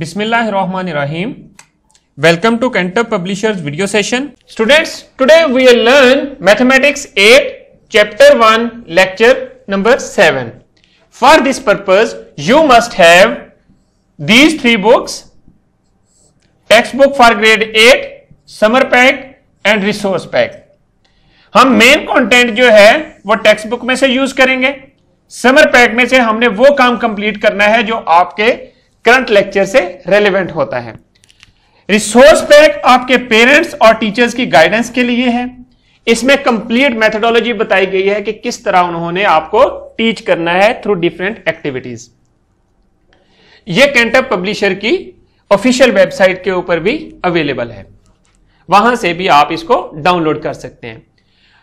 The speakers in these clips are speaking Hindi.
Bismillahirrahmanirrahim. Welcome to Cantor Publishers video session. Students, today we will learn Mathematics 8 Chapter 1 Lecture number 7. For this purpose, you must have these three books: Textbook for Grade 8, Summer Pack and Resource Pack. हम मेन कंटेंट जो है वो टेक्स्ट बुक में से यूज करेंगे. समर पैक में से हमने वो काम कंप्लीट करना है जो आपके करंट लेक्चर से रेलेवेंट होता है. रिसोर्स पैक आपके पेरेंट्स और टीचर्स की गाइडेंस के लिए है. इसमें कंप्लीट मेथोडोलॉजी बताई गई है कि किस तरह उन्होंने आपको टीच करना है थ्रू डिफरेंट एक्टिविटीज. यह कैंटर पब्लिशर की ऑफिशियल वेबसाइट के ऊपर भी अवेलेबल है, वहां से भी आप इसको डाउनलोड कर सकते हैं.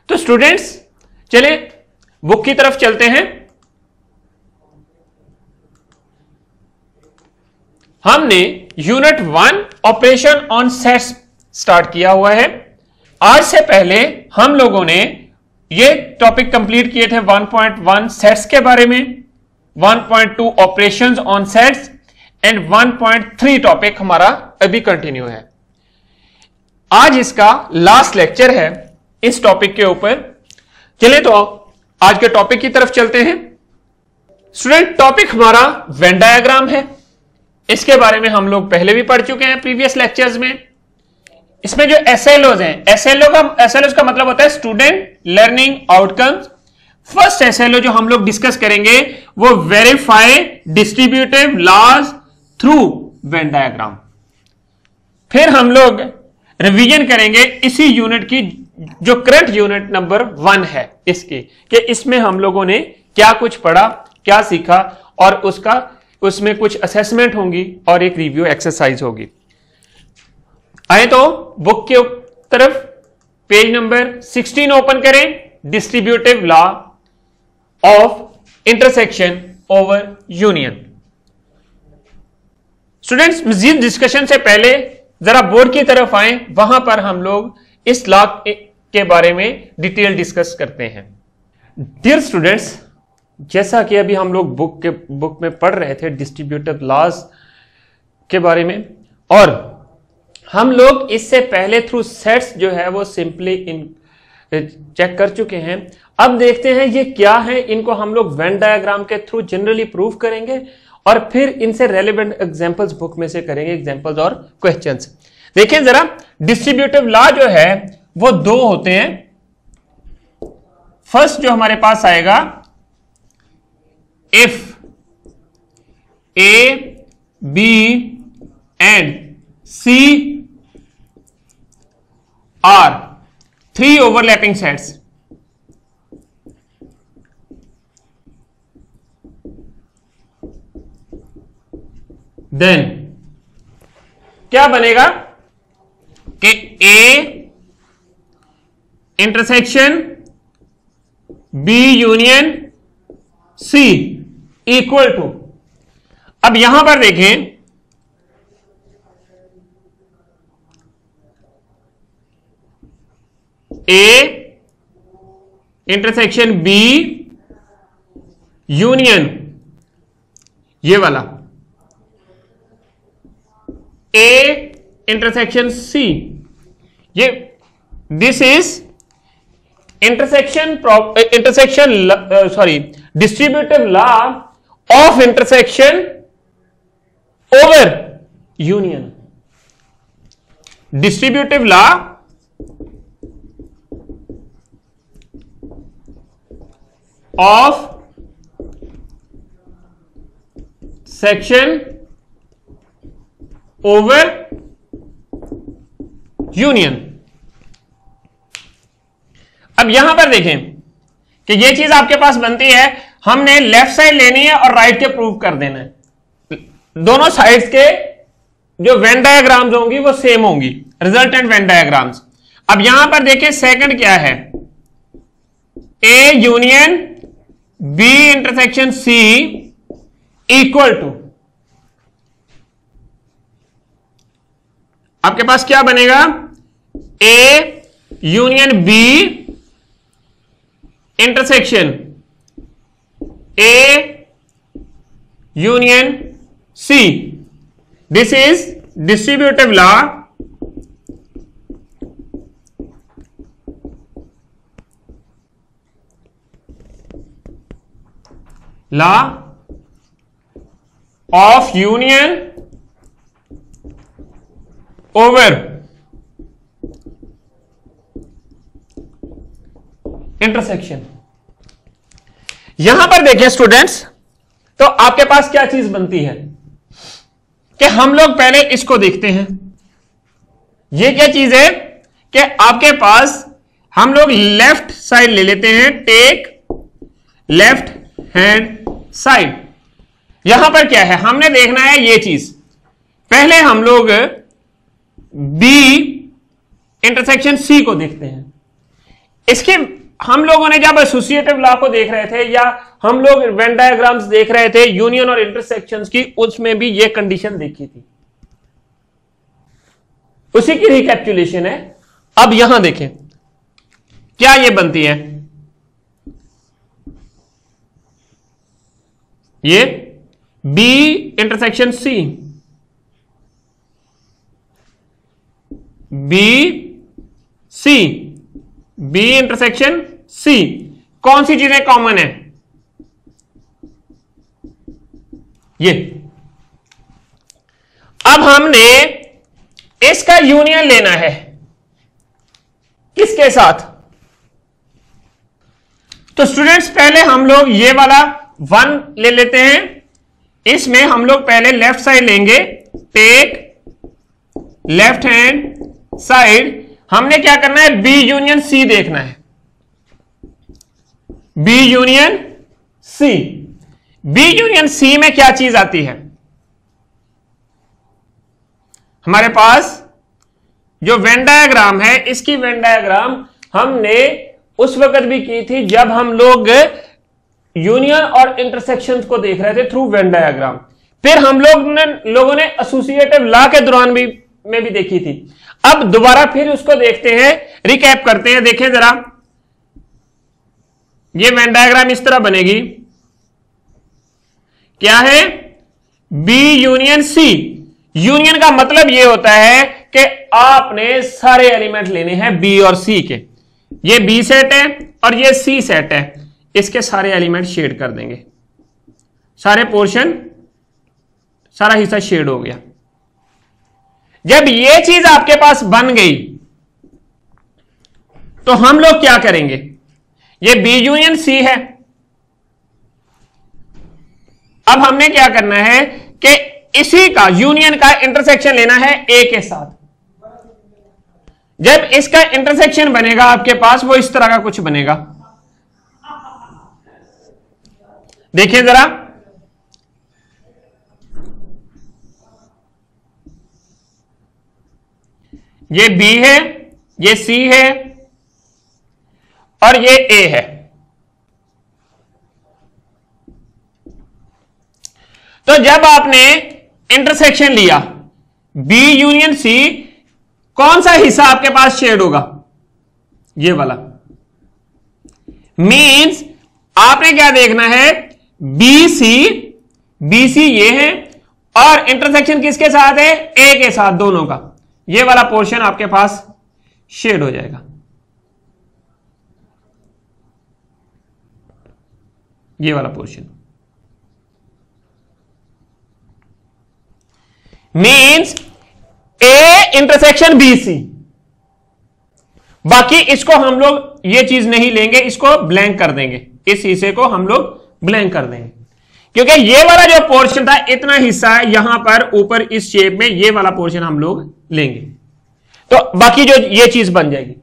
तो स्टूडेंट्स, चलिए बुक की तरफ चलते हैं. हमने unit 1 operation on sets start किया हुआ है. आज से पहले हम लोगों ने ये टॉपिक कंप्लीट किए थे 1.1 सेट्स के बारे में, 1.2 operations on sets and 1.3 topic हमारा अभी कंटिन्यू है. आज इसका लास्ट लेक्चर है इस टॉपिक के ऊपर. चलिए तो आज के टॉपिक की तरफ चलते हैं. स्टूडेंट, टॉपिक हमारा वेन डायग्राम है. इसके बारे में हम लोग पहले भी पढ़ चुके हैं प्रीवियस लेक्चर्स में. इसमें जो एसएलओज हैं, एसएलओज का मतलब होता है student learning outcomes. First SLO जो हम लोग डिस्कस करेंगे वो verify distributive laws through Venn diagram. फिर हम लोग रिवीजन करेंगे इसी यूनिट की जो करंट यूनिट नंबर 1 है इसकी, कि इसमें हम लोगों ने क्या कुछ पढ़ा, क्या सीखा, और उसमें कुछ असेसमेंट होंगी और एक रिव्यू एक्सरसाइज होगी. आए तो बुक के तरफ पेज नंबर 16 ओपन करें. Distributive law of intersection over union. Students, मजीद डिस्कशन से पहले जरा बोर्ड की तरफ आए, वहां पर हम लोग इस लॉ के बारे में डिटेल डिस्कस करते हैं. डियर स्टूडेंट्स, जैसा कि अभी हम लोग बुक में पढ़ रहे थे डिस्ट्रीब्यूटिव लॉज के बारे में, और हम लोग इससे पहले थ्रू सेट्स जो है वो सिंपली चेक कर चुके हैं. अब देखते हैं ये क्या है. इनको हम लोग वेन डायग्राम के थ्रू जनरली प्रूव करेंगे और फिर इनसे रेलेवेंट एग्जांपल्स बुक में से करेंगे, एग्जांपल्स और क्वेश्चंस. देखिए जरा, डिस्ट्रीब्यूटिव लॉ जो है वो दो होते हैं. फर्स्ट जो हमारे पास आएगा, if A B and C are 3 overlapping sets, then क्या बनेगा कि A intersection B union C equal to. अब यहां पर देखें, ए इंटरसेक्शन बी यूनियन ये वाला, ए इंटरसेक्शन सी, ये this is distributive law of intersection over union. Distributive law of section over union. अब यहां पर देखें कि ये चीज आपके पास बनती है. हमने लेफ्ट साइड लेनी है और राइट के प्रूव कर देना है. दोनों साइड्स के जो वेन डायग्राम्स होंगी वो सेम होंगी, रिजल्टेंट वेन डायग्राम्स. अब यहां पर देखें सेकंड क्या है, A union B intersection C equal to. आपके पास क्या बनेगा, A union B intersection A union C this is distributive law of union over intersection। यहां पर देखिए स्टूडेंट्स, तो आपके पास क्या चीज बनती है कि हम लोग पहले इसको देखते हैं। ये क्या चीज है कि आपके पास हम लोग लेफ्ट साइड ले लेते हैं, टेक लेफ्ट हैंड साइड। यहां पर क्या है, हमने देखना है ये चीज। पहले हम लोग बी इंटरसेक्शन सी को देखते हैं। इसके हम लोगों ने जब एसोसिएटिव लॉ को देख रहे थे या हम लोग वेन डायग्राम्स देख रहे थे यूनियन और इंटरसेक्शंस की, उसमें भी ये कंडीशन देखी थी, उसी की रिकैप्चुलेशन है। अब यहां देखें क्या ये बनती है, ये B intersection C, B C, B intersection C, कौन सी चीजें कॉमन है, ये। अब हमने इसका यूनियन लेना है किसके साथ, तो स्टूडेंट्स पहले हम लोग ये वाला 1 ले लेते हैं। इसमें हम लोग पहले लेफ्ट साइड लेंगे, टेक लेफ्ट हैंड साइड। हमने क्या करना है, बी यूनियन सी देखना है, B union C. B union C में क्या चीज आती है, हमारे पास जो वेन डायग्राम है, इसकी वेन डायग्राम हमने उस वक्त भी की थी जब हम लोग यूनियन और इंटरसेक्शन को देख रहे थे थ्रू वेन डायग्राम। फिर हम लोगों ने एसोसिएटिव लॉ के दौरान में भी देखी थी। अब दोबारा फिर उसको देखते हैं, रिकैप करते हैं। देखें जरा, ये वेन डायग्राम इस तरह बनेगी, क्या है, बी यूनियन सी। यूनियन का मतलब यह होता है कि आपने सारे एलिमेंट लेने हैं बी और सी के। ये बी सेट है और ये सी सेट है, इसके सारे एलिमेंट शेड कर देंगे, सारे पोर्शन, सारा हिस्सा शेड हो गया। जब ये चीज आपके पास बन गई तो हम लोग क्या करेंगे, ये बी यूनियन सी है। अब हमने क्या करना है कि इसी का यूनियन का इंटरसेक्शन लेना है ए के साथ। जब इसका इंटरसेक्शन बनेगा आपके पास, वो इस तरह का कुछ बनेगा। देखिए जरा, ये बी है, ये सी है और ये ए है। तो जब आपने इंटरसेक्शन लिया बी यूनियन सी, कौन सा हिस्सा आपके पास शेड होगा, ये वाला। मींस आपने क्या देखना है, बी सी ये है और इंटरसेक्शन किसके साथ है, ए के साथ, दोनों का। ये वाला पोर्शन आपके पास शेड हो जाएगा, ये वाला portion. Means A intersection B C. बाकी इसको हम लोग ये चीज नहीं लेंगे, इसको ब्लैंक कर देंगे, इस हिस्से को हम लोग ब्लैंक कर देंगे, क्योंकि ये वाला जो पोर्शन था, इतना हिस्सा है यहां पर ऊपर इस शेप में, ये वाला पोर्शन हम लोग लेंगे। तो बाकी जो ये चीज बन जाएगी।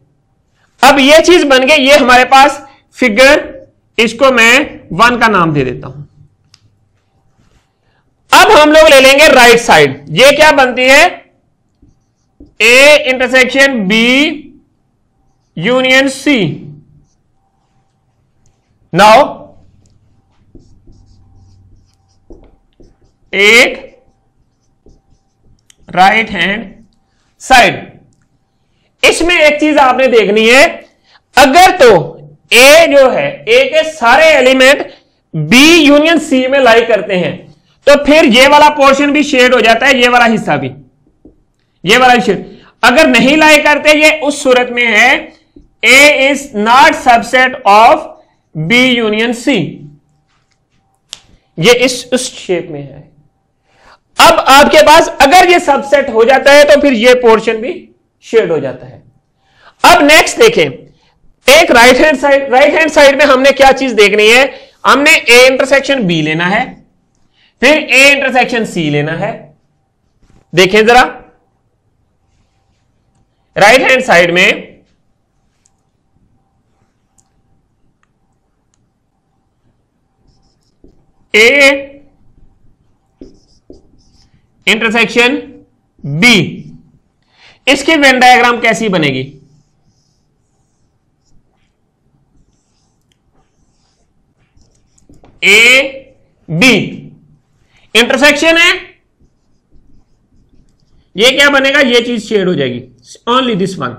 अब ये चीज बन गई, ये हमारे पास फिगर, इसको मैं 1 का नाम दे देता हूं। अब हम लोग ले लेंगे राइट साइड। ये क्या बनती है, A intersection B union C. Now एक राइट हैंड साइड। इसमें एक चीज आपने देखनी है, अगर तो ए जो है, ए के सारे एलिमेंट बी यूनियन सी में लाई करते हैं, तो फिर ये वाला पोर्शन भी शेड हो जाता है, ये वाला हिस्सा भी, ये वाला शेड। अगर नहीं लाए करते, ये उस सूरत में है A is not subset of B union C, ये उस शेप में है। अब आपके पास अगर ये सबसेट हो जाता है तो फिर ये पोर्शन भी शेड हो जाता है। अब नेक्स्ट देखें, एक राइट हैंड साइड में हमने क्या चीज देखनी है, हमने ए इंटरसेक्शन बी लेना है, फिर ए इंटरसेक्शन सी लेना है। देखें जरा राइट हैंड साइड में ए इंटरसेक्शन बी, इसकी वेन डायग्राम कैसी बनेगी? ए बी इंटरसेक्शन है, ये क्या बनेगा, ये चीज शेड हो जाएगी, ओनली दिस वन।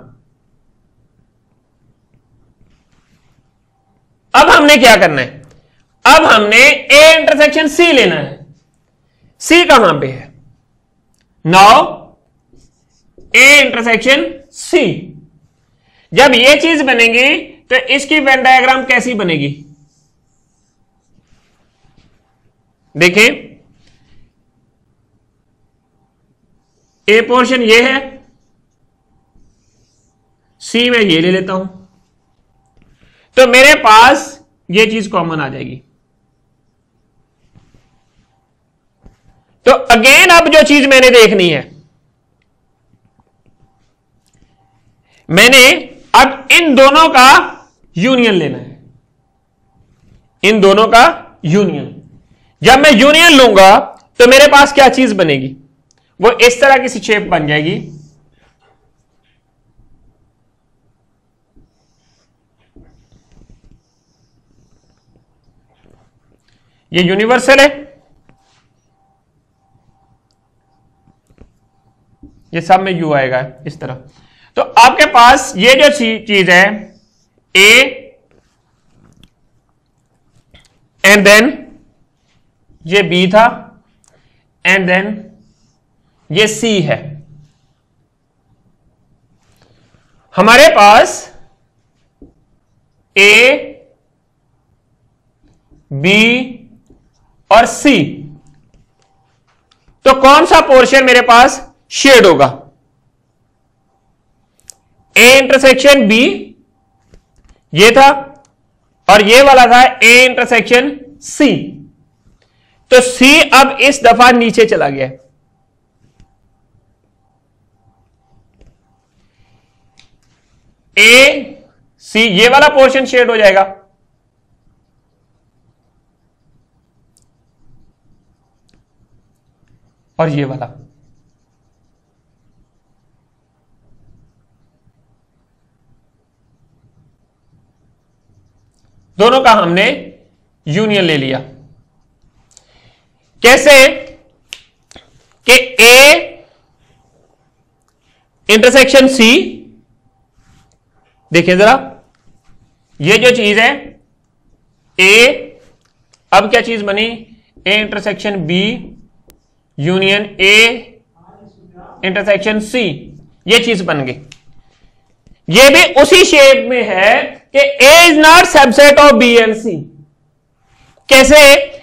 अब हमने क्या करना है, अब हमने ए इंटरसेक्शन सी लेना है। सी कहां पे है? नाउ ए इंटरसेक्शन सी, जब ये चीज बनेगी तो इसकी वेन डायग्राम कैसी बनेगी? देखें, ए पोर्शन ये है, सी में ये ले लेता हूं, तो मेरे पास ये चीज कॉमन आ जाएगी। तो अगेन अब जो चीज मैंने देखनी है, मैंने अब इन दोनों का यूनियन लेना है, इन दोनों का यूनियन। जब मैं यूनियन लूंगा तो मेरे पास क्या चीज बनेगी, वो इस तरह की शेप बन जाएगी। ये यूनिवर्सल है, ये सब में यू आएगा इस तरह। तो आपके पास ये जो चीज है ए एंड देन ये बी था एंड देन ये सी है। हमारे पास ए बी और सी, तो कौन सा पोर्शन मेरे पास शेड होगा? ए इंटरसेक्शन बी ये था और ये वाला था ए इंटरसेक्शन सी, तो सी अब इस दफा नीचे चला गया। ए सी ये वाला पोर्शन शेड हो जाएगा, और ये वाला। दोनों का हमने यूनियन ले लिया। कैसे कि ए इंटरसेक्शन सी, देखिए जरा ये जो चीज है ए, अब क्या चीज बनी, A intersection B union A intersection C, ये चीज बन गई। ये भी उसी शेप में है कि A is not subset of B and C. कैसे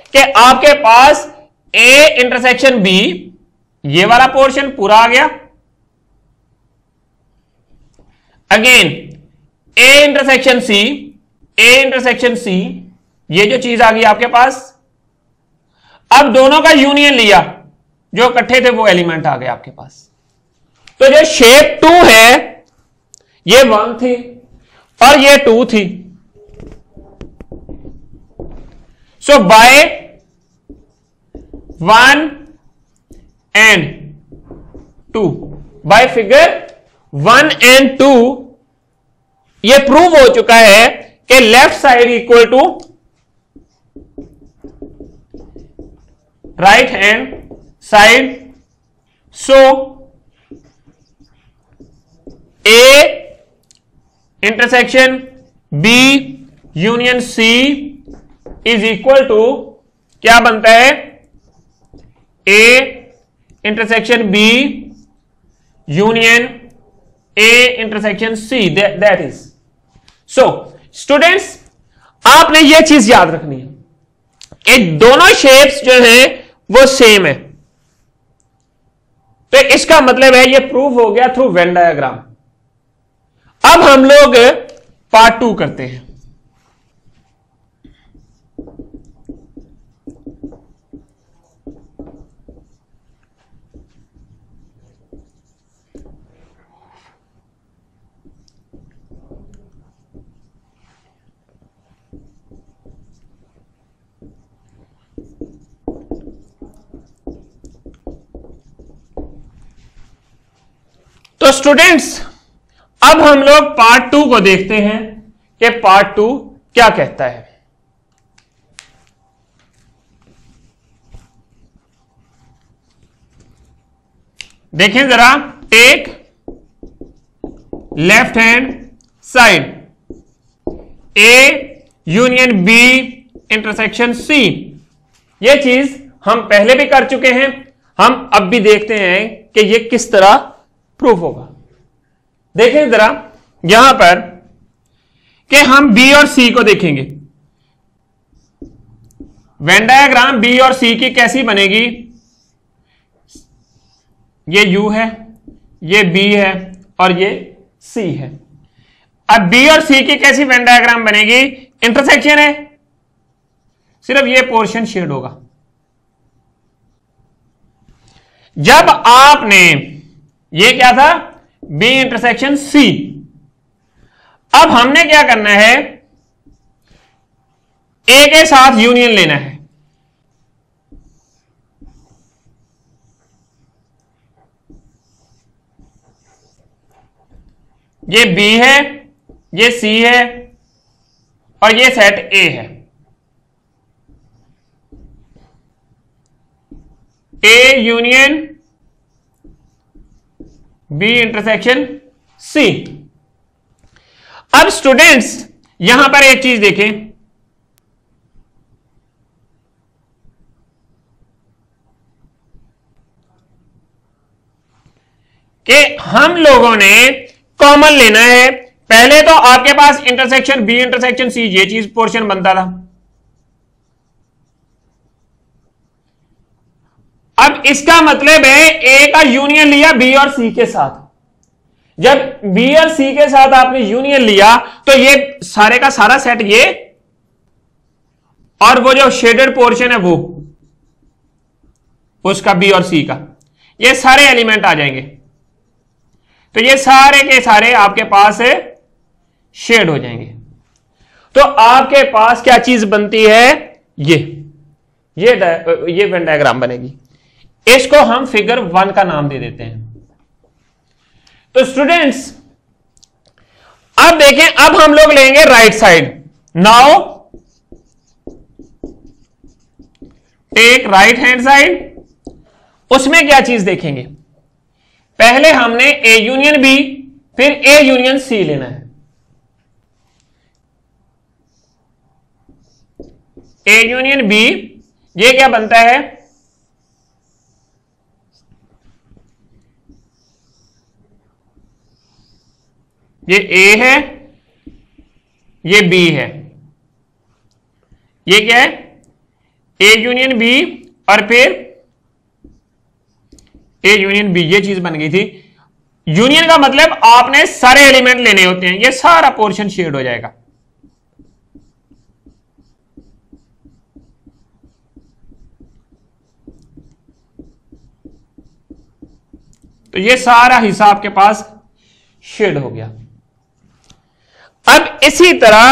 कि आपके पास ए इंटरसेक्शन बी, ये वाला पोर्शन पूरा आ गया, again A intersection C, A intersection C, ये जो चीज आ गई आपके पास। अब दोनों का यूनियन लिया, जो इकट्ठे थे वो एलिमेंट आ गए आपके पास। तो जो शेप 2 है ये 1 थी और ये 2 थी। So by 1 and 2, by figure 1 and 2 ये प्रूव हो चुका है कि left side equal to right hand side. So A intersection B union C is equal to क्या बनता है, A intersection B union A intersection C, that is. So students, आपने यह चीज याद रखनी है, ये दोनों शेप्स जो है वो सेम है, तो इसका मतलब है ये प्रूफ हो गया थ्रू वेन डायग्राम। अब हम लोग पार्ट 2 करते हैं। तो स्टूडेंट्स, अब हम लोग पार्ट 2 को देखते हैं कि पार्ट 2 क्या कहता है। देखें जरा, take left hand side A union B intersection C. यह चीज हम पहले भी कर चुके हैं, हम अब भी देखते हैं कि यह किस तरह प्रूफ होगा। देखें जरा यहां पर कि हम बी और सी को देखेंगे। वेन डायग्राम बी और सी की कैसी बनेगी? ये यू है, ये बी है और ये सी है। अब बी और सी की कैसी वेन डायग्राम बनेगी? इंटरसेक्शन है, सिर्फ ये पोर्शन शेड होगा। जब आपने ये क्या था? B intersection C. अब हमने क्या करना है? ए के साथ यूनियन लेना है। ये बी है, ये सी है और ये सेट ए है। A union B intersection C. अब स्टूडेंट्स यहां पर एक चीज देखें कि हम लोगों ने कॉमन लेना है। पहले तो आपके पास इंटरसेक्शन बी इंटरसेक्शन सी ये चीज पोर्शन बनता था। अब इसका मतलब है ए का यूनियन लिया बी और सी के साथ। जब बी और सी के साथ आपने यूनियन लिया तो ये सारे का सारा सेट ये और वो जो शेडेड पोर्शन है वो उसका बी और सी का, ये सारे एलिमेंट आ जाएंगे। तो ये सारे के सारे आपके पास शेड हो जाएंगे। तो आपके पास क्या चीज बनती है? ये वेन डायग्राम बनेगी। इसको हम फिगर 1 का नाम दे देते हैं। तो स्टूडेंट्स अब देखें, अब हम लोग लेंगे right side. Now take right hand side. उसमें क्या चीज देखेंगे? पहले हमने ए यूनियन बी फिर ए यूनियन सी लेना है। ए यूनियन बी ये क्या बनता है? ये ए है, ये बी है, ये क्या है? ए यूनियन बी और फिर ए यूनियन बी। ये चीज बन गई थी। यूनियन का मतलब आपने सारे एलिमेंट लेने होते हैं, ये सारा पोर्शन शेड हो जाएगा। तो ये सारा हिस्सा आपके पास शेड हो गया। अब इसी तरह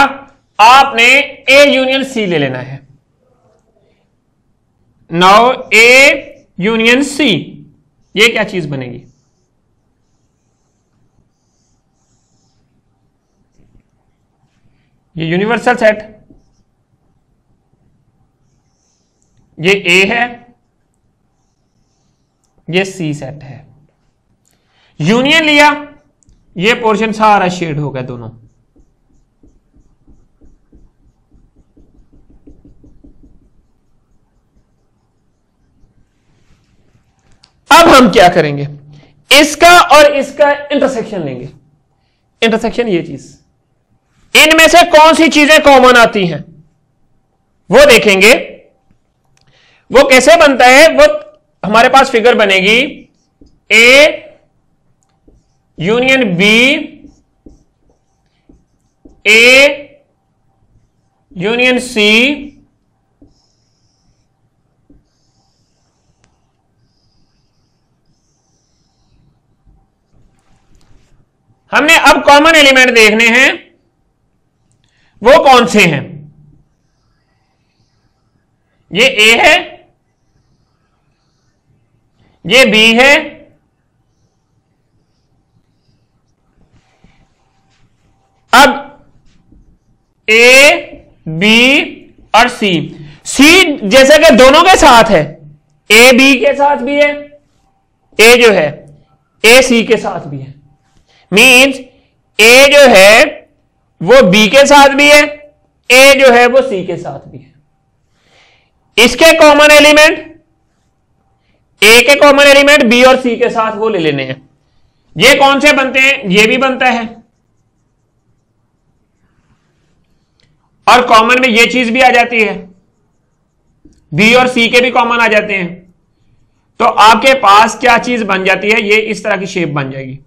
आपने ए यूनियन सी ले लेना है। नाउ ए यूनियन सी ये क्या चीज बनेगी? ये यूनिवर्सल सेट, ये ए है, ये सी सेट है। यूनियन लिया, ये पोर्शन सारा शेड हो गया दोनों। अब हम क्या करेंगे, इसका और इसका इंटरसेक्शन लेंगे। इंटरसेक्शन ये चीज, इनमें से कौन सी चीजें कॉमन आती हैं वो देखेंगे। वो कैसे बनता है, वो हमारे पास फिगर बनेगी A union B, A union C, हमने अब कॉमन एलिमेंट देखने हैं, वो कौन से हैं। ये ए है, ये बी है, अब ए बी और सी। सी जैसे कि दोनों के साथ है, ए बी के साथ भी है, ए जो है ए सी के साथ भी है। मींस ए जो है वो बी के साथ भी है, ए जो है वो सी के साथ भी है। इसके कॉमन एलिमेंट, ए के कॉमन एलिमेंट बी और सी के साथ वो ले लेने हैं। ये कौन से बनते हैं, ये भी बनता है, और कॉमन में ये चीज भी आ जाती है, बी और सी के भी कॉमन आ जाते हैं। तो आपके पास क्या चीज बन जाती है, ये इस तरह की शेप बन जाएगी।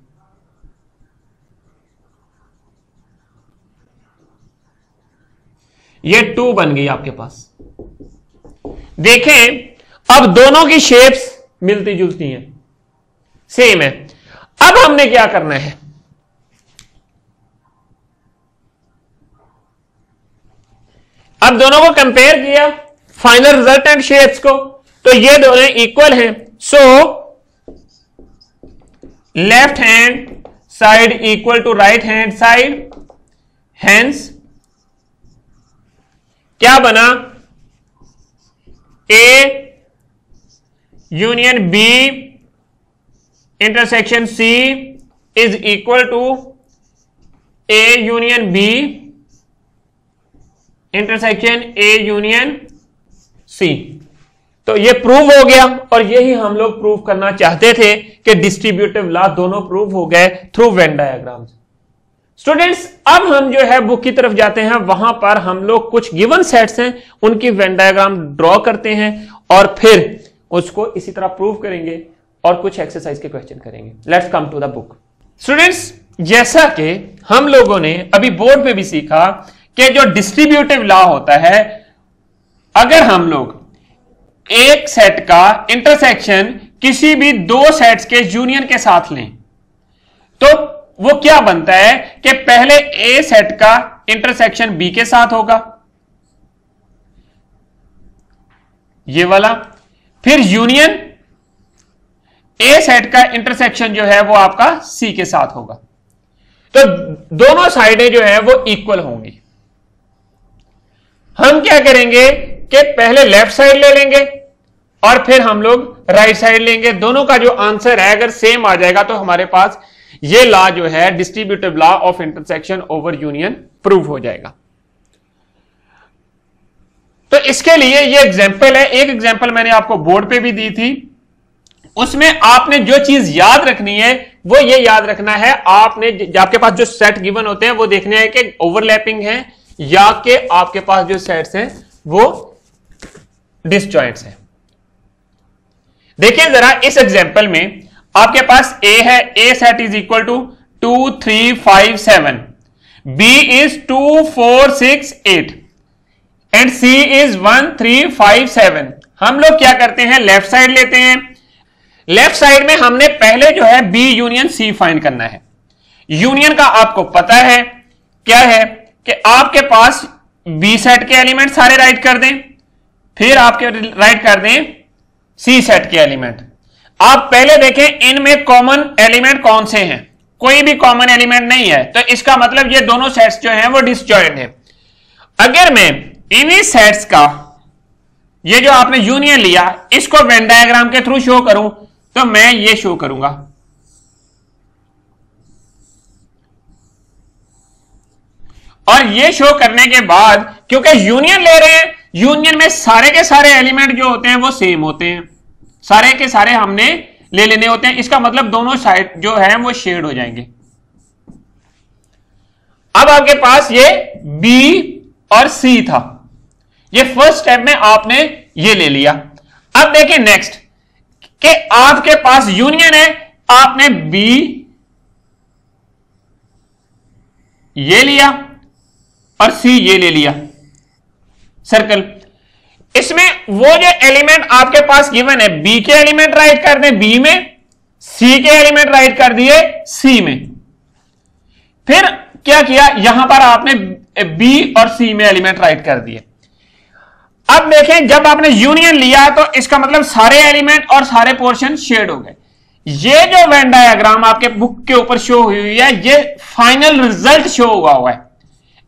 ये 2 बन गई आपके पास। देखें अब दोनों की शेप्स मिलती जुलती हैं, सेम है। अब हमने क्या करना है, अब दोनों को कंपेयर किया, फाइनल रिजल्टेंट शेप्स को, तो ये दोनों इक्वल हैं। So left hand side equal to right hand side, hence क्या बना, A union B intersection C is equal to A union B intersection A union C. तो ये प्रूव हो गया, और यही हम लोग प्रूव करना चाहते थे कि डिस्ट्रीब्यूटिव लॉ दोनों प्रूव हो गए थ्रू वेन डायग्राम्स। स्टूडेंट्स अब हम जो है बुक की तरफ जाते हैं, वहां पर हम लोग कुछ गिवन सेट्स हैं उनकी वेन डायग्राम ड्रॉ करते हैं और फिर उसको इसी तरह प्रूव करेंगे और कुछ एक्सरसाइज के क्वेश्चन करेंगे। Let's come to the book. Students जैसा कि हम लोगों ने अभी बोर्ड पे भी सीखा कि जो डिस्ट्रीब्यूटिव लॉ होता है, अगर हम लोग एक सेट का इंटरसेक्शन किसी भी दो सेट्स के यूनियन के साथ लें तो वो क्या बनता है कि पहले ए सेट का इंटरसेक्शन बी के साथ होगा, ये वाला, फिर यूनियन ए सेट का इंटरसेक्शन जो है वो आपका सी के साथ होगा। तो दोनों साइडें जो है वो इक्वल होंगी। हम क्या करेंगे कि पहले लेफ्ट साइड ले लेंगे और फिर हम लोग राइट साइड लेंगे। दोनों का जो आंसर है अगर सेम आ जाएगा तो हमारे पास ये लॉ जो है distributive law of intersection over union prove हो जाएगा। तो इसके लिए ये एग्जांपल है, एक एग्जांपल मैंने आपको बोर्ड पे भी दी थी, उसमें आपने जो चीज याद रखनी है वो ये याद रखना है, आपने आपके पास जो सेट गिवन होते हैं वो देखने हैं कि ओवरलैपिंग है या कि आपके पास जो सेट्स हैं वो डिसजॉइंट्स हैं। देखिए जरा इस एग्जांपल में आपके पास ए है, A set is equal to 2 3 5 7, B is 2 4 6 8 and C is 1 3 5 7। हम लोग क्या करते हैं, लेफ्ट साइड लेते हैं। लेफ्ट साइड में हमने पहले जो है बी यूनियन सी फाइंड करना है। यूनियन का आपको पता है क्या है कि आपके पास बी सेट के एलिमेंट सारे राइट कर दें, फिर आपके राइट कर दें सी सेट के एलिमेंट। आप पहले देखें इनमें कॉमन एलिमेंट कौन से हैं, कोई भी कॉमन एलिमेंट नहीं है, तो इसका मतलब ये दोनों सेट्स जो हैं वो डिसजॉइंट हैं। अगर मैं इन्हीं सेट्स का ये जो आपने यूनियन लिया इसको वेन डायग्राम के थ्रू शो करूं तो मैं ये शो करूंगा, और ये शो करने के बाद क्योंकि यूनियन ले रहे हैं, यूनियन में सारे के सारे एलिमेंट जो होते हैं वो सेम होते हैं, सारे के सारे हमने ले लेने होते हैं। इसका मतलब दोनों साइड जो है वो शेड हो जाएंगे। अब आपके पास ये B और C था, ये फर्स्ट स्टेप में आपने ये ले लिया। अब देखें नेक्स्ट कि आपके पास यूनियन है, आपने B ये लिया और C ये ले लिया सर्कल। इसमें वो जो एलिमेंट आपके पास गिवन है, B के एलिमेंट राइट कर दें B में, C के एलिमेंट राइट कर दिए C में। फिर क्या किया, यहां पर आपने B और C में एलिमेंट राइट कर दिए। अब देखें जब आपने यूनियन लिया तो इसका मतलब सारे एलिमेंट और सारे पोर्शन शेड हो गए। ये जो वेन डायग्राम आपके बुक के ऊपर शो हुई है, ये फाइनल रिजल्ट शो हुआ है।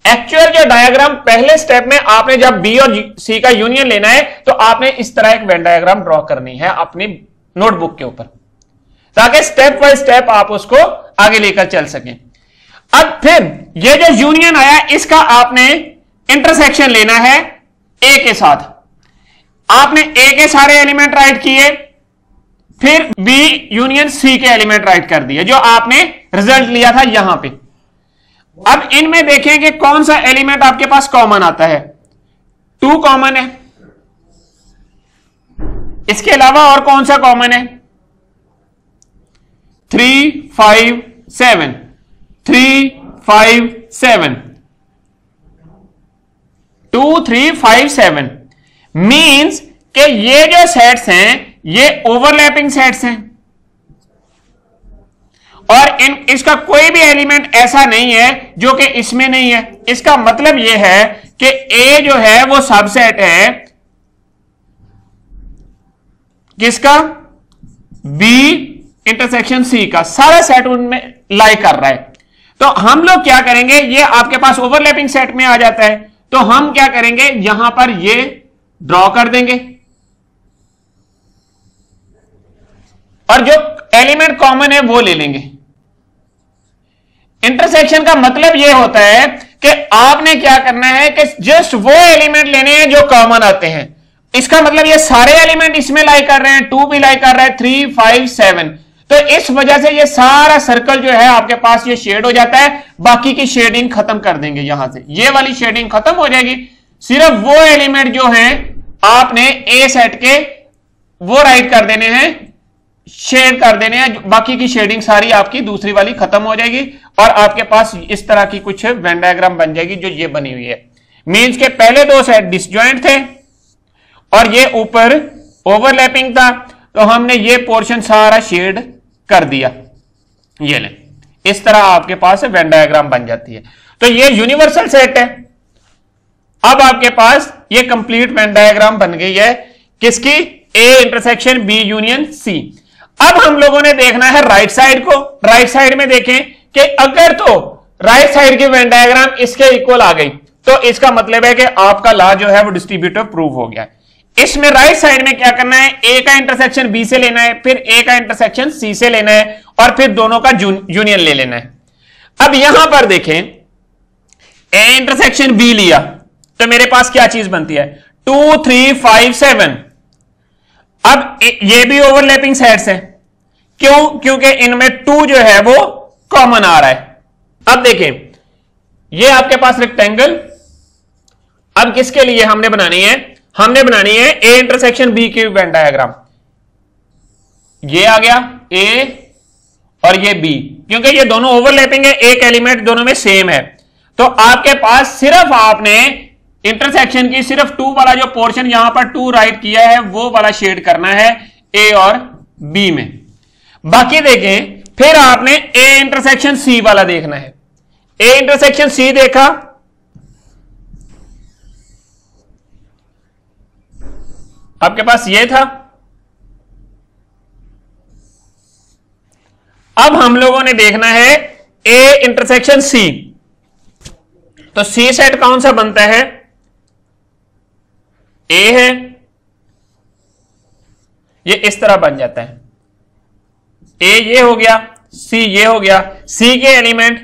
एक्चुअल जो डायग्राम पहले स्टेप में आपने जब B और C का यूनियन लेना है तो आपने इस तरह एक वेन डायग्राम ड्रॉ करनी है अपनी नोटबुक के ऊपर, ताकि स्टेप बाय स्टेप आप उसको आगे लेकर चल सकें। अब फिर ये जो यूनियन आया, इसका आपने इंटरसेक्शन लेना है A के साथ। आपने A के सारे एलिमेंट राइट किए, फिर B यूनियन C के एलिमेंट राइट कर दिए, जो आपने रिजल्ट लिया था यहां पे। अब इनमें देखें कि कौन सा एलिमेंट आपके पास कॉमन आता है। 2 कॉमन है, इसके अलावा और कौन सा कॉमन है? 3 5 7 3 5 7 2 3 5 7 मींस कि ये जो सेट्स हैं ये ओवरलैपिंग सेट्स हैं और इसका कोई भी एलिमेंट ऐसा नहीं है जो कि इसमें नहीं है। इसका मतलब यह है कि A जो है वो सबसेट है किसका? B इंटरसेक्शन C का, सारा सेट उनमें लाई कर रहा है। तो हम लोग क्या करेंगे, ये आपके पास ओवरलैपिंग सेट में आ जाता है, तो हम क्या करेंगे, यहां पर ये ड्रॉ कर देंगे और जो एलिमेंट कॉमन है वो ले लेंगे। इंटरसेक्शन का मतलब यह होता है कि आपने क्या करना है कि जस्ट वो एलिमेंट लेने हैं जो कॉमन आते हैं। इसका मतलब ये सारे एलिमेंट इसमें लाई कर रहे हैं, 2 भी लाई कर रहा है, 3 5 7। तो इस वजह से ये सारा सर्कल जो है आपके पास ये शेड हो जाता है। बाकी की शेडिंग खत्म कर देंगे, यहां से ये वाली शेडिंग खत्म हो जाएगी। सिर्फ वो एलिमेंट जो हैं आपने A सेट के वो राइट कर देने हैं, शेड कर देने हैं, बाकी की शेडिंग सारी आपकी दूसरी वाली खत्म हो जाएगी और आपके पास इस तरह की कुछ वेन डायग्राम बन जाएगी जो ये बनी हुई है। मींस के पहले 2 सेट डिसजॉइंट थे और ये ऊपर ओवरलैपिंग था, तो हमने ये पोर्शन सारा शेड कर दिया। ये ले, इस तरह आपके पास वेन डायग्राम बन जाती है। तो ये यूनिवर्सल सेट है। अब आपके पास ये कंप्लीट वेन डायग्राम बन गई है किसकी? A intersection B union C। अब हम लोगों ने देखना है राइट साइड को। राइट साइड में देखें कि अगर तो राइट साइड की वेन डायग्राम इसके इक्वल आ गई तो इसका मतलब है कि आपका लॉ जो है वो डिस्ट्रीब्यूटिव प्रूव हो गया। इसमें राइट साइड में क्या करना है, A का इंटरसेक्शन B से लेना है, फिर A का इंटरसेक्शन C से लेना है और फिर दोनों का यूनियन ले लेना है। अब यहां पर देखें A इंटरसेक्शन B लिया तो मेरे पास क्या चीज बनती है? 2 3 5 7। अब ये भी ओवरलैपिंग सेट्स हैं, क्यों? क्योंकि इनमें 2 जो है वो कॉमन आ रहा है। अब देखें ये आपके पास रेक्टेंगल, अब किसके लिए हमने बनानी है? हमने बनानी है A इंटरसेक्शन B की वेन डायग्राम। ये आ गया A और ये B, क्योंकि ये दोनों ओवरलैपिंग है, एक एलिमेंट दोनों में सेम है। तो आपके पास सिर्फ आपने इंटरसेक्शन की सिर्फ 2 वाला जो पोर्शन यहां पर 2 राइट किया है वो वाला शेड करना है A और B में। बाकी देखें फिर आपने A इंटरसेक्शन C वाला देखना है। A इंटरसेक्शन C देखा, आपके पास ये था। अब हम लोगों ने देखना है A इंटरसेक्शन C। तो C सेट कौन सा बनता है? A है, ये इस तरह बन जाता है। A ये हो गया, C ये हो गया, C के एलिमेंट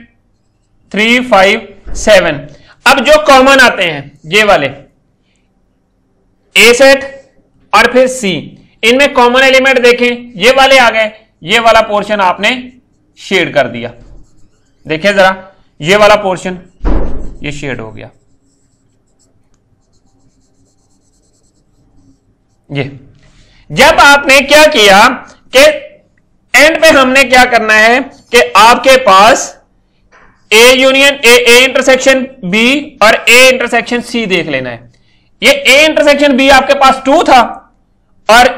3 5 7। अब जो कॉमन आते हैं ये वाले A सेट और फिर C, इनमें कॉमन एलिमेंट देखें, ये वाले आ गए, ये वाला पोर्शन आपने शेड कर दिया। देखें जरा, ये वाला पोर्शन ये शेड हो गया। ये जब आपने क्या किया कि एंड पे हमने क्या करना है कि आपके पास A union A intersection B और ए इंटरसेक्शन सी देख लेना है। ये ए इंटरसेक्शन बी आपके पास 2 था और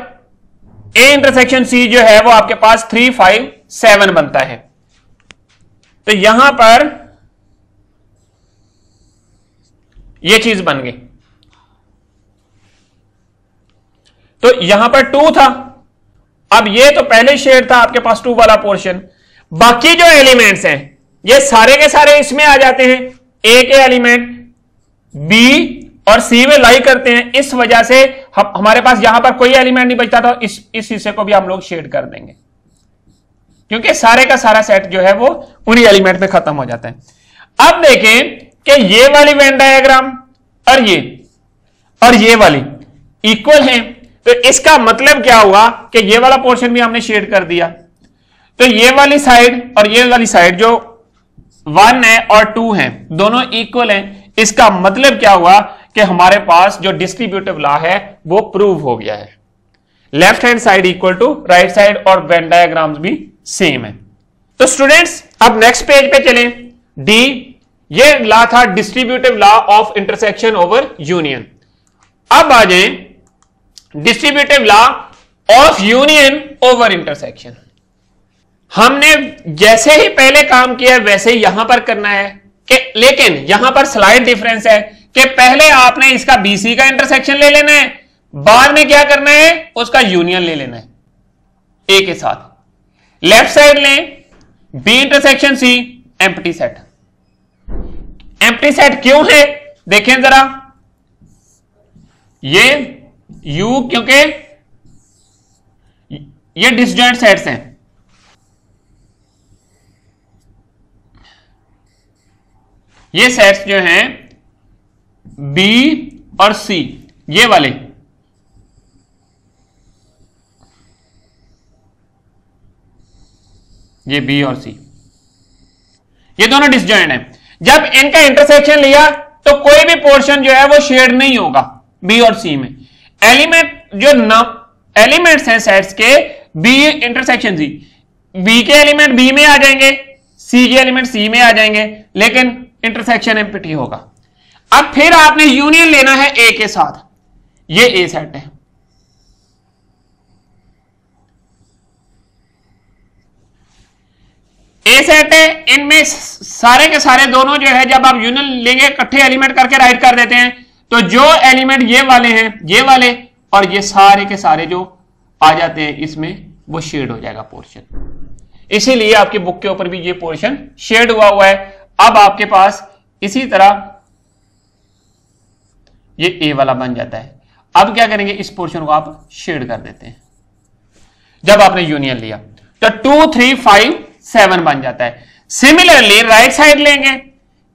ए इंटरसेक्शन सी जो है वो आपके पास 3, 5, 7 बनता है। तो यहां पर ये चीज बन गई। तो यहां पर 2 था, अब ये तो पहले शेड था आपके पास 2 वाला पोर्शन। बाकी जो एलिमेंट्स हैं ये सारे के सारे इसमें आ जाते हैं। ए के एलिमेंट बी और सी में लाई करते हैं, इस वजह से हमारे पास यहां पर कोई एलिमेंट नहीं बचता था। इस हिस्से को भी हम लोग शेड कर देंगे क्योंकि सारे का सारा सेट जो है वो उन्हीं एलिमेंट में खत्म हो जाता है। अब देखें कि ये वाली वेन डायग्राम और ये वाली इक्वल हैं, तो इसका मतलब क्या हुआ कि ये वाला पोर्शन भी हमने शेड कर दिया। तो ये वाली साइड और ये वाली साइड जो 1 है और 2 है दोनों इक्वल हैं। इसका मतलब क्या हुआ कि हमारे पास जो डिस्ट्रीब्यूटिव लॉ है वो प्रूव हो गया है। Left hand side equal to right side और वेन डायग्राम्स भी सेम है। तो स्टूडेंट्स अब नेक्स्ट पेज पे चलें। डी, ये लॉ था distributive law of intersection over union. अब आ जाए distributive law of union over intersection. हमने जैसे ही पहले काम किया वैसे ही यहां पर करना है कि, लेकिन यहां पर स्लाइड डिफरेंस है कि पहले आपने इसका बीसी का इंटरसेक्शन ले लेना है, बाद में क्या करना है उसका यूनियन ले लेना है ए के साथ। लेफ्ट साइड लें B intersection C, empty set. Empty set क्यों है देखें जरा, ये यू क्योंकि ये डिसजॉइंट सेट्स हैं। ये सेट्स जो हैं बी और सी, ये वाले ये बी और सी ये दोनों डिसजॉइंट हैं। जब इनका इंटरसेक्शन लिया तो कोई भी पोर्शन जो है वो शेड नहीं होगा बी और सी में। एलिमेंट जो एलिमेंट्स हैं सेट्स के बी इंटरसेक्शन सी, बी के एलिमेंट बी में आ जाएंगे, सी के एलिमेंट सी में आ जाएंगे, लेकिन इंटरसेक्शन एम्प्टी होगा। अब फिर आपने यूनियन लेना है ए के साथ। ये ए सेट है, ए सेट है, इनमें सारे के सारे दोनों जो है जब आप यूनियन लेंगे इकट्ठे एलिमेंट करके राइट कर देते हैं, तो जो एलिमेंट ये वाले हैं ये वाले और ये सारे के सारे जो आ जाते हैं इसमें वो शेड हो जाएगा पोर्शन। इसीलिए आपकी बुक के ऊपर भी ये पोर्शन शेड हुआ है। अब आपके पास इसी तरह ये ए वाला बन जाता है। अब क्या करेंगे, इस पोर्शन को आप शेड कर देते हैं। जब आपने यूनियन लिया तो 2, 3, 5, 7 बन जाता है। सिमिलरली राइट साइड लेंगे,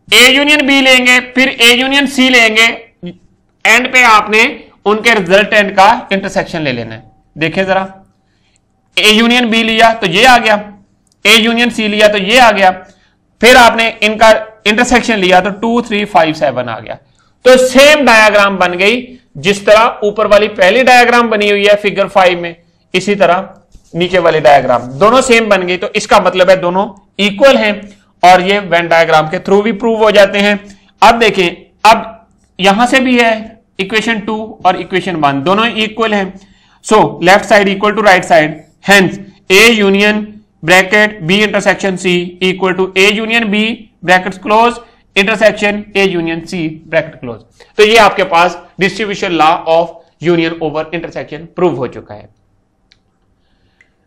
ए यूनियन बी लेंगे, फिर ए यूनियन सी लेंगे, एंड पे आपने उनके रिजल्टेंट का इंटरसेक्शन ले लेना है। देखें जरा, ए यूनियन बी लिया तो ये आ गया, ए यूनियन सी लिया तो ये आ गया, फिर आपने इनका इंटरसेक्शन लिया तो 2, 3, 5, 7 आ गया। तो सेम डायग्राम बन गई जिस तरह ऊपर वाली पहली डायग्राम बनी हुई है फिगर 5 में, इसी तरह नीचे वाली डायग्राम दोनों सेम बन गई। तो इसका मतलब है दोनों इक्वल हैं और ये वेन डायग्राम के थ्रू भी प्रूव हो जाते हैं। अब देखें, अब यहां से भी है इक्वेशन 2 और इक्वेशन 1 दोनों इक्वल हैं। So left side equal to right side, hence A union bracket B intersection C equal to A union B bracket close intersection A union C bracket close. तो ये आपके पास distribution law of union over intersection prove हो चुका है।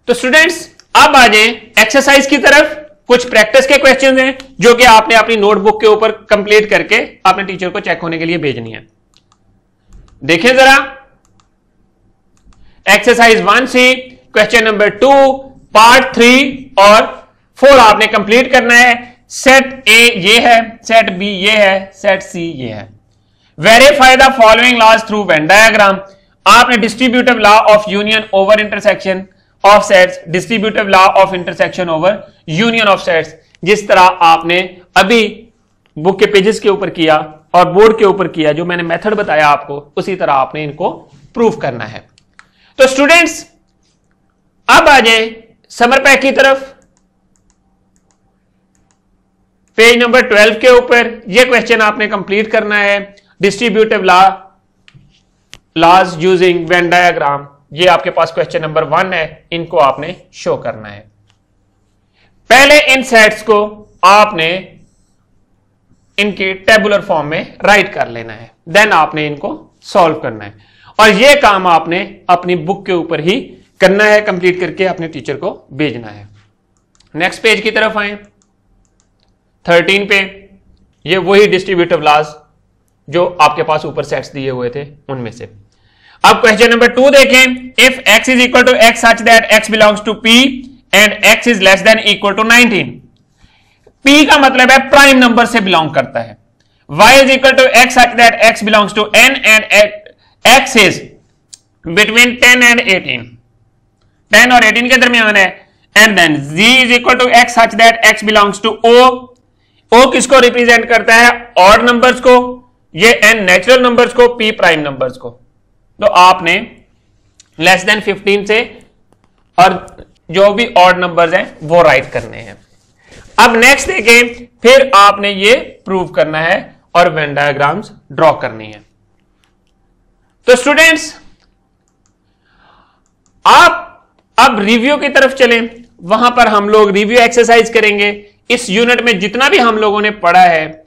तो स्टूडेंट्स अब आ जाए एक्सरसाइज की तरफ। कुछ प्रैक्टिस के क्वेश्चंस हैं जो कि आपने अपनी नोटबुक के ऊपर कंप्लीट करके अपने टीचर को चेक होने के लिए भेजनी है। देखें जरा, exercise 1C question number 2 part 3 और 4 आपने कंप्लीट करना है। सेट ए ये है, सेट बी ये है, सेट सी ये है। Verify the following laws through Venn diagram. आपने distributive law of union over intersection of sets, distributive law of intersection over union of sets, जिस तरह आपने अभी बुक के पेजेस के ऊपर किया और बोर्ड के ऊपर किया, जो मैंने मेथड बताया आपको, उसी तरह आपने इनको प्रूव करना है। तो स्टूडेंट्स अब आ जाए समर पैक की तरफ, पेज नंबर 12 के ऊपर। यह क्वेश्चन आपने कंप्लीट करना है, distributive laws using Venn diagram. ये आपके पास क्वेश्चन नंबर 1 है, इनको आपने शो करना है। पहले इन सेट्स को आपने इनके टेबुलर फॉर्म में राइट कर लेना है, देन आपने इनको सॉल्व करना है, और यह काम आपने अपनी बुक के ऊपर ही करना है, कंप्लीट करके अपने टीचर को भेजना है। नेक्स्ट पेज की तरफ आए, 13 पे, ये वही डिस्ट्रीब्यूटिव लॉज जो आपके पास ऊपर सेट्स दिए हुए थे उनमें से। अब क्वेश्चन नंबर 2 देखें, if x is equal to x such that x belongs to p and x is less than equal to 19। p का मतलब है प्राइम नंबर से बिलोंग करता है। y is equal to x such that x belongs to n and x is between 10 and 18, 10 और 18 के दरमियान है। And then z is equal to x such that x belongs to o। o किसको रिप्रेजेंट करता है? ऑड नंबर्स को, ये n नेचुरल नंबर्स को, p प्राइम नंबर्स को। तो आपने लेस देन 15 से और जो भी ऑड नंबर्स हैं वो राइट करने हैं। अब नेक्स्ट देखें, फिर आपने ये प्रूव करना है और वेन डायग्राम्स ड्रॉ करनी है। तो स्टूडेंट्स आप अब रिव्यू की तरफ चलें, वहां पर हम लोग रिव्यू एक्सरसाइज करेंगे। इस यूनिट में जितना भी हम लोगों ने पढ़ा है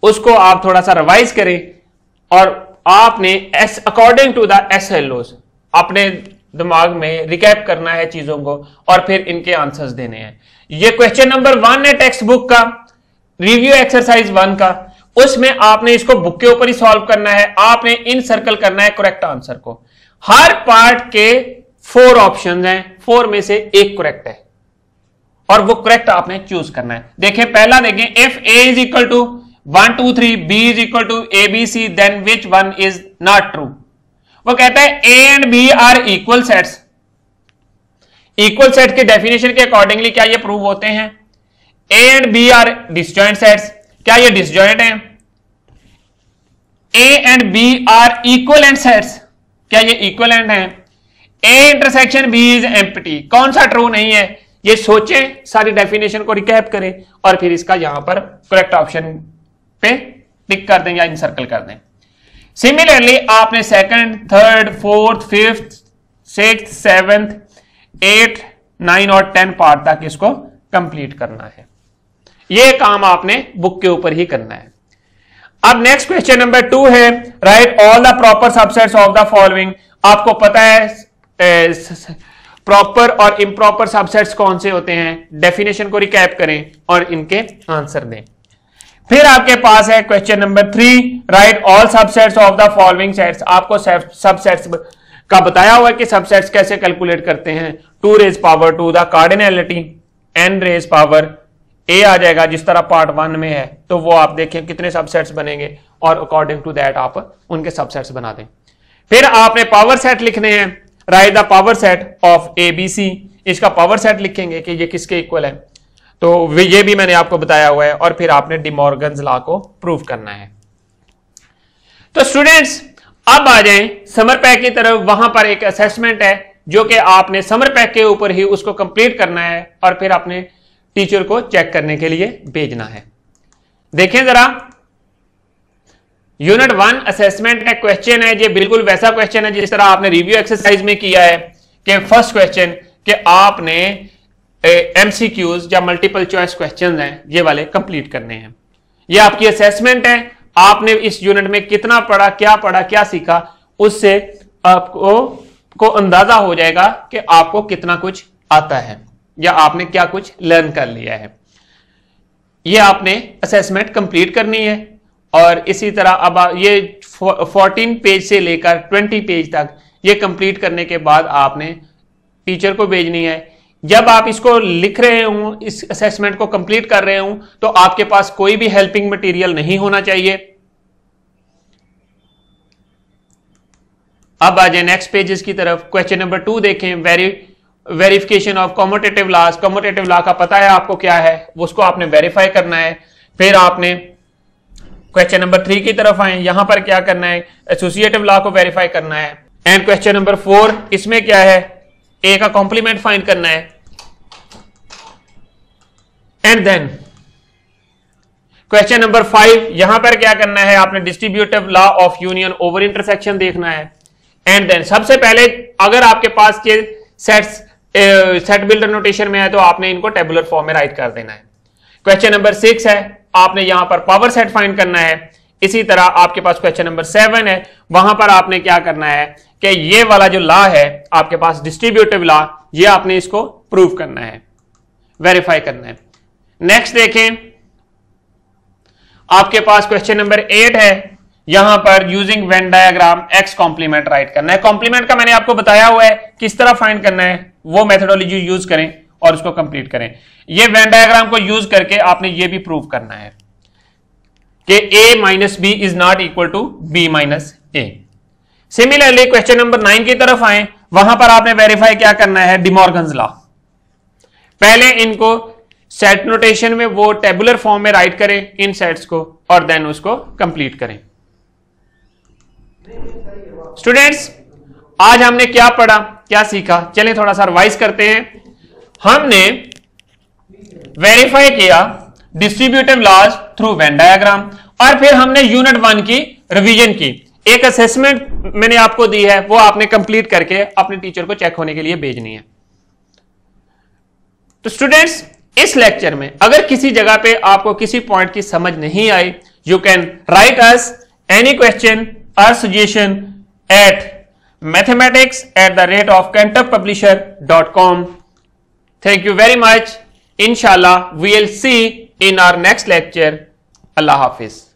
उसको आप थोड़ा सा रिवाइज करें, और आपने अकॉर्डिंग टू द SLOs अपने दिमाग में रिकैप करना है चीजों को, और फिर इनके आंसर्स देने हैं। ये क्वेश्चन नंबर 1 है टेक्स्ट बुक का, रिव्यू एक्सरसाइज 1 का, उसमें आपने इसको बुक के ऊपर ही सॉल्व करना है। आपने इन सर्कल करना है करेक्ट आंसर को। हर पार्ट के 4 ऑप्शंस हैं, 4 में से एक करेक्ट है, और वो करेक्ट आपने चूज करना है। देखें पहला देखें, if a is equal to 1 2 3 b is equal to abc then which one is not true. वो कहता है a and b are equal sets. Equal set के डेफिनेशन के अकॉर्डिंगली क्या ये प्रूव होते हैं? a and b are disjoint sets, क्या ये डिसजॉइंट हैं? a and b are equivalent sets, क्या ये इक्वलेंट हैं? a intersection b is empty, कौन सा ट्रू नहीं है? ये सोचें, सारी डेफिनेशन को रिकैप करें, और फिर इसका यहां पर करेक्ट ऑप्शन पे टिक कर दें या इंसर्कल कर दें। सिमिलरली आपने second, third, fourth, fifth, sixth, seventh, 8, 9 और 10 पार्ट तक इसको कंप्लीट करना है। यह काम आपने बुक के ऊपर ही करना है। अब नेक्स्ट क्वेश्चन नंबर 2 है, right all the proper subsets of the following. आपको पता है प्रॉपर और इम्प्रॉपर सबसेट्स कौन से होते हैं, डेफिनेशन को रिकैप करें और इनके आंसर दें। फिर आपके पास है question number 3, right all subsets of the following sets. आपको सबसेट्स का बताया हुआ है कि सबसेट्स कैसे कैलकुलेट करते हैं। 2 raise power 2 the cardinality, n raise power a आ जाएगा जिस तरह पार्ट 1 में है, तो वो आप देखें कितने सबसेट्स बनेंगे, और अकॉर्डिंग टू दैट आप उनके सबसेट्स बना दें। फिर आपने पावर सेट लिखने हैं, right the power set of ABC। इसका पावर सेट लिखेंगे कि ये किसके इक्वल है, तो ये भी मैंने आपको बताया हुआ है। और फिर आपने डिमॉर्गन्स लॉ को प्रूव करना है। तो स्टूडेंट्स अब आ जाएं समर पैक की तरफ। वहां पर एक असेसमेंट है जो कि आपने समर पैक के ऊपर ही उसको कंप्लीट करना है, और फिर अपने टीचर को चेक करने के लिए भेजना है। देखें जरा, यूनिट 1 असेसमेंट का क्वेश्चन है। ये बिल्कुल वैसा क्वेश्चन है जिस तरह आपने रिव्यू एक्सरसाइज में किया है कि फर्स्ट क्वेश्चन कि आपने MCQs या मल्टीपल चॉइस क्वेश्चन हैं, ये वाले कंप्लीट करने हैं। ये आपकी असेसमेंट है। आपने इस यूनिट में कितना पढ़ा, क्या सीखा, उससे आपको अंदाजा हो जाएगा कि आपको कितना कुछ आता है या आपने क्या कुछ लर्न कर लिया है। ये आपने असेसमेंट कंप्लीट करनी है, और इसी तरह अब ये 14 पेज से लेकर 20 पेज तक ये कंप्लीट करने के बाद आपने टीचर को भेजनी है। जब आप इसको लिख रहे हो, इस असेसमेंट को कंप्लीट कर रहे हो, तो आपके पास कोई भी हेल्पिंग मटेरियल नहीं होना चाहिए। अब आ जाए नेक्स्ट पेजेस की तरफ। क्वेश्चन नंबर 2 देखें, verification of commutative laws. Commutative law का पता है आपको क्या है, उसको आपने वेरीफाई करना है। फिर आपने क्वेश्चन नंबर 3 की तरफ आए, यहां पर क्या करना है, एसोसिएटिव लॉ को वेरीफाई करना है। एंड क्वेश्चन नंबर 4, इसमें क्या है, ए का कॉम्प्लीमेंट फाइंड करना है। एंड देन क्वेश्चन नंबर 5, यहां पर क्या करना है, आपने distributive law of union over intersection देखना है। एंड देन सबसे पहले अगर आपके पास के सेट बिल्डर नोटेशन में है तो आपने इनको टेबुलर फॉर्म में राइट कर देना है। क्वेश्चन नंबर 6 है, आपने यहां पर पावर सेट फाइंड करना है। इसी तरह आपके पास क्वेश्चन नंबर 7 है, वहां पर आपने क्या करना है कि ये वाला जो लॉ है आपके पास डिस्ट्रीब्यूटिव लॉ, ये आपने इसको प्रूव करना है, वेरीफाई करना है। नेक्स्ट देखें, आपके पास क्वेश्चन नंबर 8 है, यहां पर using Venn diagram X complement write करना है। कॉम्प्लीमेंट का मैंने आपको बताया हुआ है किस तरह फाइंड करना है, वो मेथोडोलॉजी यूज करें और उसको कंप्लीट करें। ये वेन डायग्राम को यूज करके आपने ये भी प्रूव करना है कि a minus B is not equal to B minus A. Similarly question number 9 की तरफ आए, वहां पर आपने वेरीफाई क्या करना है, डिमॉर्गन्स लॉ। पहले इनको सेट नोटेशन में वो टेबुलर फॉर्म में राइट करें इन सेट्स को और देन उसको कंप्लीट करें। स्टूडेंट्स, आज हमने क्या पढ़ा, क्या सीखा, चलें थोड़ा सा रिवाइज करते हैं। हमने वेरीफाई किया distributive laws through Venn diagram और फिर हमने यूनिट 1 की रिवीजन की। एक असेसमेंट मैंने आपको दी है, वो आपने कंप्लीट करके अपने टीचर को चेक होने के लिए भेजनी है। तो स्टूडेंट्स, इस लेक्चर में अगर किसी जगह पे आपको किसी पॉइंट की समझ नहीं आई, you can write us any question और suggestion at mathematics@kantokpublisher.com. Thank you very much. Inshallah, we'll see in our next lecture. Allah Hafiz.